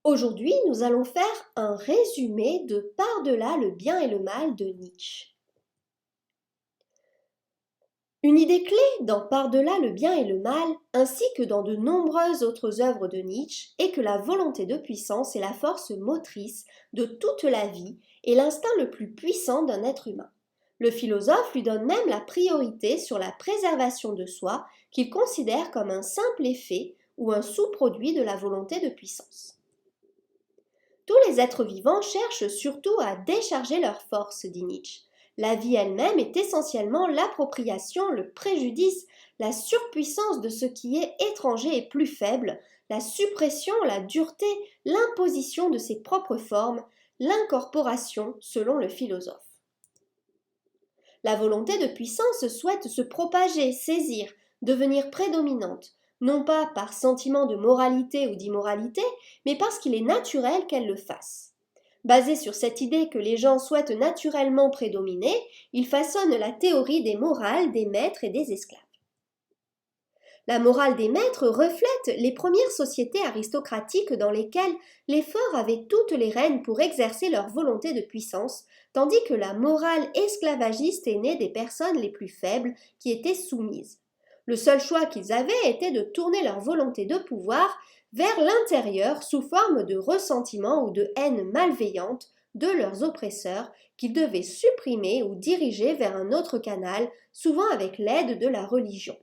Aujourd'hui, nous allons faire un résumé de Par-delà le bien et le mal de Nietzsche. Une idée clé dans Par-delà le bien et le mal, ainsi que dans de nombreuses autres œuvres de Nietzsche, est que la volonté de puissance est la force motrice de toute la vie et l'instinct le plus puissant d'un être humain. Le philosophe lui donne même la priorité sur la préservation de soi, qu'il considère comme un simple effet ou un sous-produit de la volonté de puissance. Tous les êtres vivants cherchent surtout à décharger leur force, dit Nietzsche. La vie elle-même est essentiellement l'appropriation, le préjudice, la surpuissance de ce qui est étranger et plus faible, la suppression, la dureté, l'imposition de ses propres formes, l'incorporation, selon le philosophe. La volonté de puissance souhaite se propager, saisir, devenir prédominante, non pas par sentiment de moralité ou d'immoralité, mais parce qu'il est naturel qu'elle le fasse. Basé sur cette idée que les gens souhaitent naturellement prédominer, il façonne la théorie des morales des maîtres et des esclaves. La morale des maîtres reflète les premières sociétés aristocratiques dans lesquelles les forts avaient toutes les rênes pour exercer leur volonté de puissance, tandis que la morale esclavagiste est née des personnes les plus faibles qui étaient soumises. Le seul choix qu'ils avaient était de tourner leur volonté de pouvoir vers l'intérieur sous forme de ressentiment ou de haine malveillante de leurs oppresseurs qu'ils devaient supprimer ou diriger vers un autre canal, souvent avec l'aide de la religion.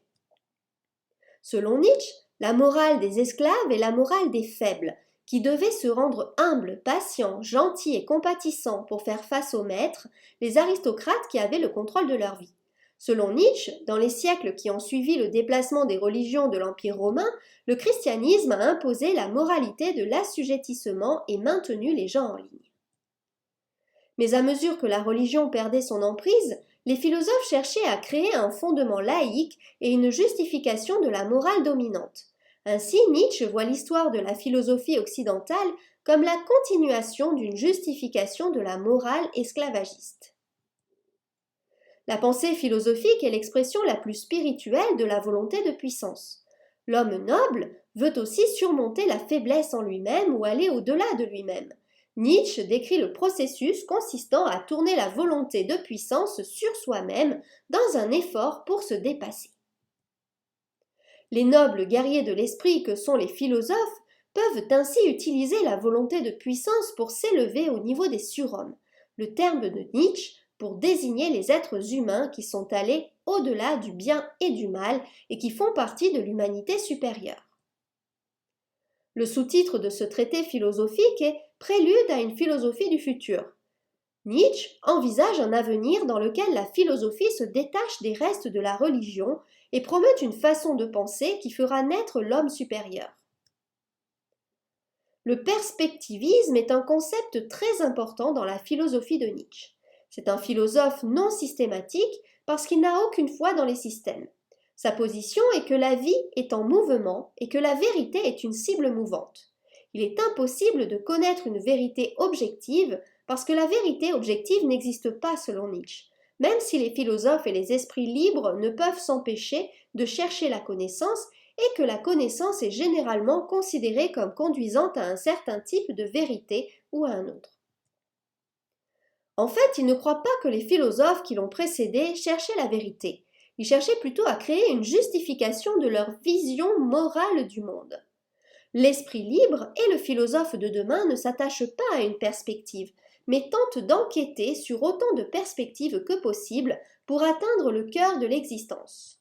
Selon Nietzsche, la morale des esclaves est la morale des faibles, qui devaient se rendre humbles, patients, gentils et compatissants pour faire face aux maîtres, les aristocrates qui avaient le contrôle de leur vie. Selon Nietzsche, dans les siècles qui ont suivi le déplacement des religions de l'Empire romain, le christianisme a imposé la moralité de l'assujettissement et maintenu les gens en ligne. Mais à mesure que la religion perdait son emprise, les philosophes cherchaient à créer un fondement laïque et une justification de la morale dominante. Ainsi, Nietzsche voit l'histoire de la philosophie occidentale comme la continuation d'une justification de la morale esclavagiste. La pensée philosophique est l'expression la plus spirituelle de la volonté de puissance. L'homme noble veut aussi surmonter la faiblesse en lui-même ou aller au-delà de lui-même. Nietzsche décrit le processus consistant à tourner la volonté de puissance sur soi-même dans un effort pour se dépasser. Les nobles guerriers de l'esprit que sont les philosophes peuvent ainsi utiliser la volonté de puissance pour s'élever au niveau des surhommes, le terme de Nietzsche pour désigner les êtres humains qui sont allés au-delà du bien et du mal et qui font partie de l'humanité supérieure. Le sous-titre de ce traité philosophique est Prélude à une philosophie du futur. Nietzsche envisage un avenir dans lequel la philosophie se détache des restes de la religion et promeut une façon de penser qui fera naître l'homme supérieur. Le perspectivisme est un concept très important dans la philosophie de Nietzsche. C'est un philosophe non systématique parce qu'il n'a aucune foi dans les systèmes. Sa position est que la vie est en mouvement et que la vérité est une cible mouvante. Il est impossible de connaître une vérité objective parce que la vérité objective n'existe pas selon Nietzsche, même si les philosophes et les esprits libres ne peuvent s'empêcher de chercher la connaissance et que la connaissance est généralement considérée comme conduisant à un certain type de vérité ou à un autre. En fait, il ne croit pas que les philosophes qui l'ont précédé cherchaient la vérité. Ils cherchaient plutôt à créer une justification de leur vision morale du monde. L'esprit libre et le philosophe de demain ne s'attachent pas à une perspective, mais tentent d'enquêter sur autant de perspectives que possible pour atteindre le cœur de l'existence.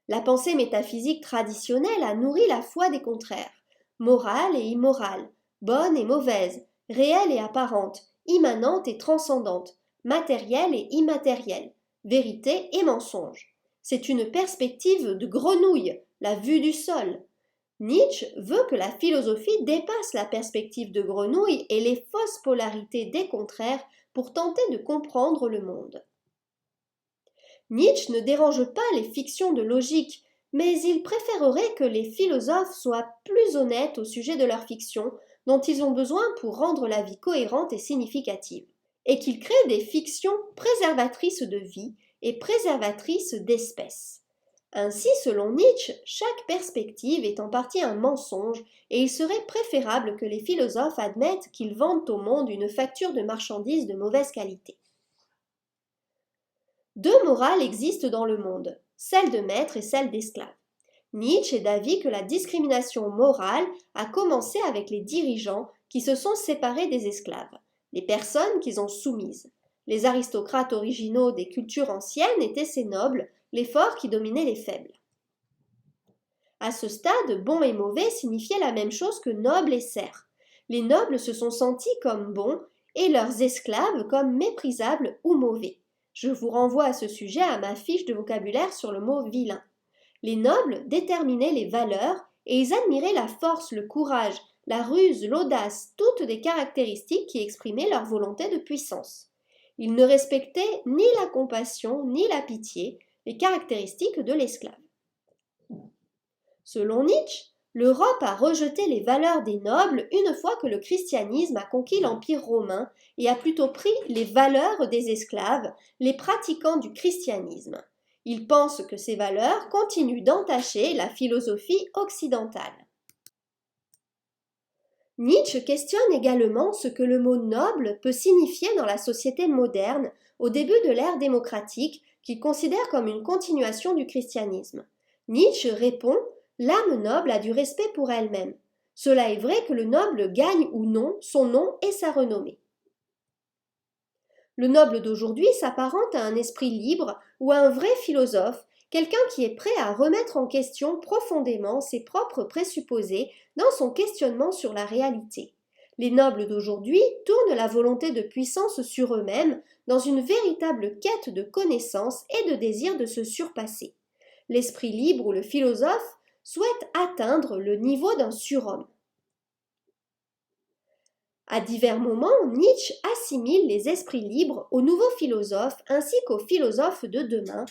La pensée métaphysique traditionnelle a nourri la foi des contraires, morale et immorale, bonne et mauvaise, réelle et apparente, immanente et transcendante, matérielle et immatérielle, vérité et mensonge. C'est une perspective de grenouille, la vue du sol. Nietzsche veut que la philosophie dépasse la perspective de grenouille et les fausses polarités des contraires pour tenter de comprendre le monde. Nietzsche ne dérange pas les fictions de logique, mais il préférerait que les philosophes soient plus honnêtes au sujet de leurs fictions dont ils ont besoin pour rendre la vie cohérente et significative, et qu'ils créent des fictions préservatrices de vie et préservatrices d'espèces. Ainsi, selon Nietzsche, chaque perspective est en partie un mensonge et il serait préférable que les philosophes admettent qu'ils vendent au monde une facture de marchandises de mauvaise qualité. Deux morales existent dans le monde, celle de maître et celle d'esclave. Nietzsche est d'avis que la discrimination morale a commencé avec les dirigeants qui se sont séparés des esclaves, les personnes qu'ils ont soumises. Les aristocrates originaux des cultures anciennes étaient ces nobles, les forts qui dominaient les faibles. À ce stade, bon et mauvais signifiaient la même chose que noble et serf. Les nobles se sont sentis comme bons et leurs esclaves comme méprisables ou mauvais. Je vous renvoie à ce sujet à ma fiche de vocabulaire sur le mot vilain. Les nobles déterminaient les valeurs et ils admiraient la force, le courage, la ruse, l'audace, toutes des caractéristiques qui exprimaient leur volonté de puissance. Ils ne respectaient ni la compassion ni la pitié, les caractéristiques de l'esclave. Selon Nietzsche, l'Europe a rejeté les valeurs des nobles une fois que le christianisme a conquis l'Empire romain et a plutôt pris les valeurs des esclaves, les pratiquants du christianisme. Il pense que ces valeurs continuent d'entacher la philosophie occidentale. Nietzsche questionne également ce que le mot noble peut signifier dans la société moderne au début de l'ère démocratique qu'il considère comme une continuation du christianisme. Nietzsche répond « L'âme noble a du respect pour elle-même. Cela est vrai que le noble gagne ou non son nom et sa renommée. » Le noble d'aujourd'hui s'apparente à un esprit libre ou à un vrai philosophe, quelqu'un qui est prêt à remettre en question profondément ses propres présupposés dans son questionnement sur la réalité. Les nobles d'aujourd'hui tournent la volonté de puissance sur eux-mêmes dans une véritable quête de connaissance et de désir de se surpasser. L'esprit libre ou le philosophe souhaite atteindre le niveau d'un surhomme. À divers moments, Nietzsche assimile les esprits libres aux nouveaux philosophes ainsi qu'aux philosophes de demain,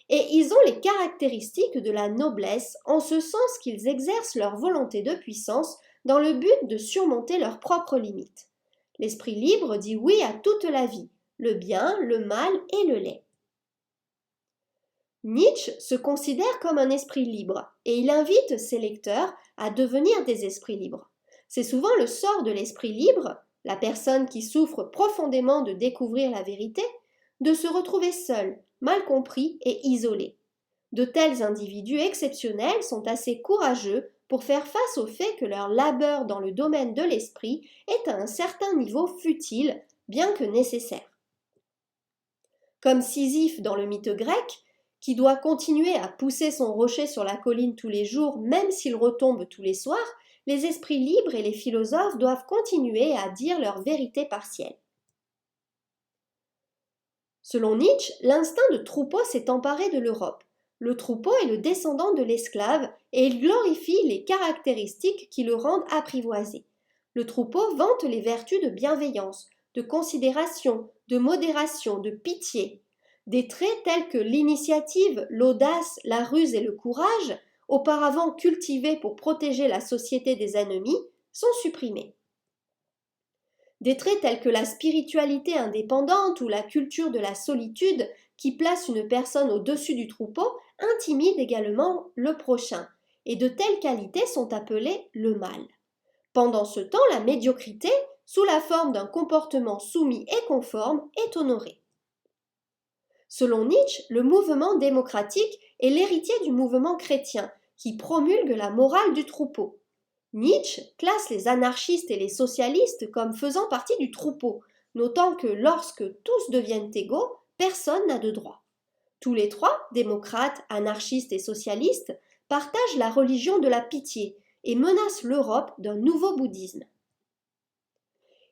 et ils ont les caractéristiques de la noblesse en ce sens qu'ils exercent leur volonté de puissance dans le but de surmonter leurs propres limites. L'esprit libre dit oui à toute la vie, le bien, le mal et le laid. Nietzsche se considère comme un esprit libre et il invite ses lecteurs à devenir des esprits libres. C'est souvent le sort de l'esprit libre, la personne qui souffre profondément de découvrir la vérité, de se retrouver seul, mal compris et isolé. De tels individus exceptionnels sont assez courageux pour faire face au fait que leur labeur dans le domaine de l'esprit est à un certain niveau futile, bien que nécessaire. Comme Sisyphe dans le mythe grec, qui doit continuer à pousser son rocher sur la colline tous les jours, même s'il retombe tous les soirs, les esprits libres et les philosophes doivent continuer à dire leur vérité partielle. Selon Nietzsche, l'instinct de troupeau s'est emparé de l'Europe. Le troupeau est le descendant de l'esclave et il glorifie les caractéristiques qui le rendent apprivoisé. Le troupeau vante les vertus de bienveillance, de considération, de modération, de pitié. Des traits tels que l'initiative, l'audace, la ruse et le courage, auparavant cultivés pour protéger la société des ennemis, sont supprimés. Des traits tels que la spiritualité indépendante ou la culture de la solitude, qui place une personne au-dessus du troupeau, intimident également le prochain, et de telles qualités sont appelées le mal. Pendant ce temps, la médiocrité, sous la forme d'un comportement soumis et conforme, est honorée. Selon Nietzsche, le mouvement démocratique est l'héritier du mouvement chrétien, qui promulgue la morale du troupeau. Nietzsche classe les anarchistes et les socialistes comme faisant partie du troupeau, notant que lorsque tous deviennent égaux, personne n'a de droit. Tous les trois, démocrates, anarchistes et socialistes, partagent la religion de la pitié et menacent l'Europe d'un nouveau bouddhisme.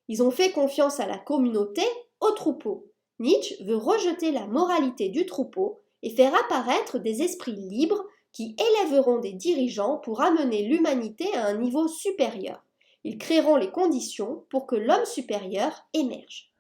Ils ont fait confiance à la communauté, au troupeau. Nietzsche veut rejeter la moralité du troupeau et faire apparaître des esprits libres qui élèveront des dirigeants pour amener l'humanité à un niveau supérieur. Ils créeront les conditions pour que l'homme supérieur émerge.